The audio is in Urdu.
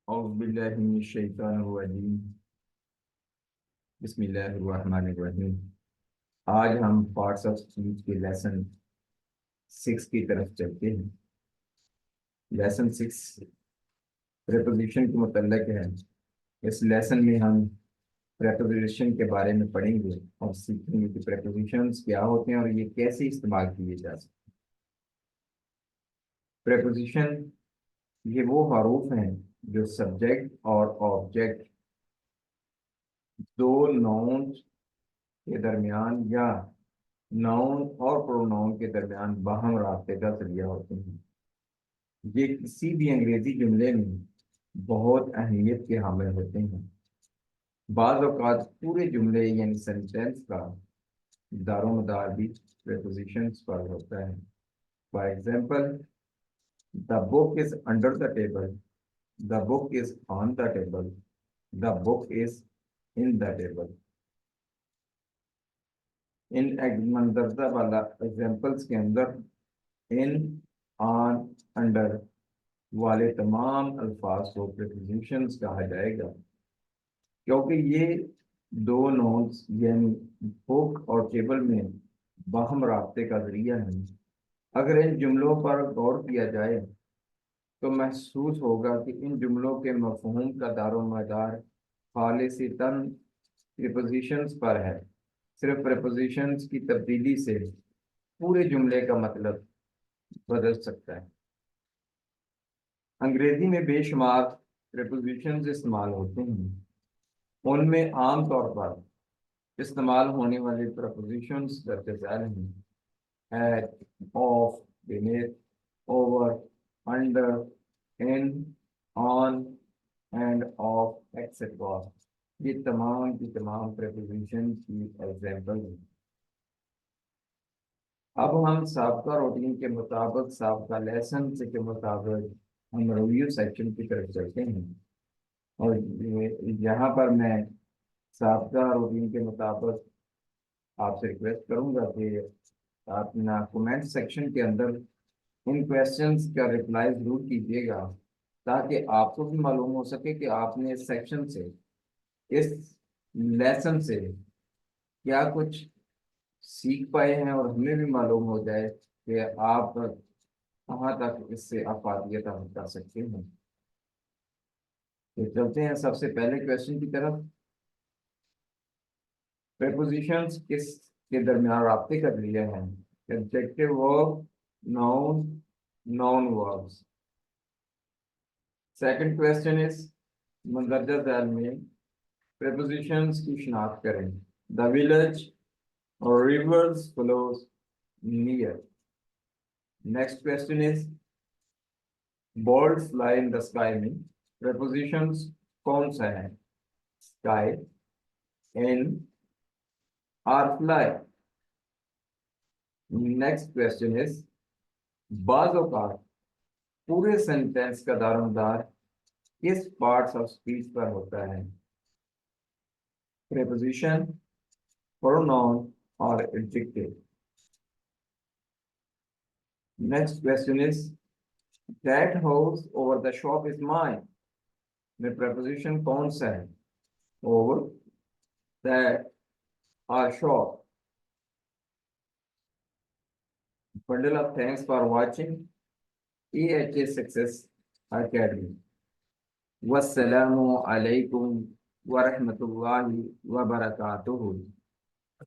اعوذ باللہ من الشیطان الرجیم بسم اللہ الرحمن الرحیم۔ آج ہم پارٹس آف اسپیچ کے لیسن 6 کی طرف چلتے ہیں۔ لیسن 6 پریپوزیشن کے متعلق ہے۔ اس لیسن میں ہم پریپوزیشن کے بارے میں پڑھیں گے اور سیکھیں گے کہ پریپوزیشنز کیا ہوتے ہیں اور یہ کیسے استعمال کیے جا سکتے ہیں۔ پریپوزیشن یہ وہ حروف ہیں جو سبجیکٹ اور آبجیکٹ دو ناؤنز کے درمیان یا ناؤن اور پروناؤن کے درمیان باہم رابطے کا ذریعہ ہوتے ہیں۔ یہ کسی بھی انگریزی جملے میں بہت اہمیت کے حامل ہوتے ہیں۔ بعض اوقات پورے جملے یعنی سینٹینس کا دار و مدار بھی پریپوزیشنز پر ہوتا ہے۔ For example, the book is under the table, the book is on the table, the book is in the table۔ ان مندرجہ والا ایگزامپلس کے اندر ان، آن، انڈر والے تمام الفاظ کو پریپوزیشنز کہا جائے گا، کیونکہ یہ دو نونس یعنی بک اور ٹیبل میں باہم رابطے کا ذریعہ ہیں۔ اگر ان جملوں پر غور کیا جائے تو محسوس ہوگا کہ ان جملوں کے مفہوم کا دار و مدار خالصتاً پریپوزیشنز پر ہے۔ صرف پریپوزیشنز کی تبدیلی سے پورے جملے کا مطلب بدل سکتا ہے۔ انگریزی میں بے شمار پریپوزیشنز استعمال ہوتے ہیں۔ ان میں عام طور پر استعمال ہونے والے پریپوزیشنز درج ذیل ہیں: at, of, beneath, over, under, in, on, and, of, etcetera. یہ تمام کی تمام پریپوزیشن کی ایگزامپل ہیں۔ اب ہم سابقہ روٹین کے مطابق سابقہ لیسن کے مطابق ہم ریویو سیکشن کی طرف چلتے ہیں، اور یہاں پر میں سابقہ روٹین کے مطابق آپ سے ریکویسٹ کروں گا کہ آپ کومنٹ سیکشن کے اندر ان کویسچنز کا رپلائی ضرور کیجیے گا، تاکہ آپ کو بھی معلوم ہو سکے کہ آپ نے اس سیکشن سے، اس لیسن سے کیا کچھ سیکھ پائے ہیں، اور ہمیں بھی معلوم ہو جائے کہ آپ کہاں تک اس سے افادیت حاصل کر سکتے ہیں۔ تو چلتے ہیں سب سے پہلے کویسچن کی طرف۔ پریپوزیشنز کس کے درمیان رابطے کا ذریعہ ہیں؟ Adjective verb, noun, noun verbs. Second question is مندرجہ ذیل میں پریپوزیشنز کی شناخت کریں۔ دا ولیج اور rivers flows near. Next question is birds fly in the sky میں پریپوزیشنز کون سا ہے؟ اسکائی، ان، اور فلائی۔ نیکسٹ کویسچن از بعض اوقات پورے سینٹینس کا دار و مدار کس پارٹس آف اسپیچ پر ہوتا ہے؟ پریپوزیشن، پروناؤن اور adjective. Next question is that house over the shop is mine میں پریپوزیشن کون سا ہے؟ اوور، دیٹ اور shop. bundle of thanks for watching EHA Success Academy. Wassalamu alaikum wa rahmatullahi wa barakatuhu.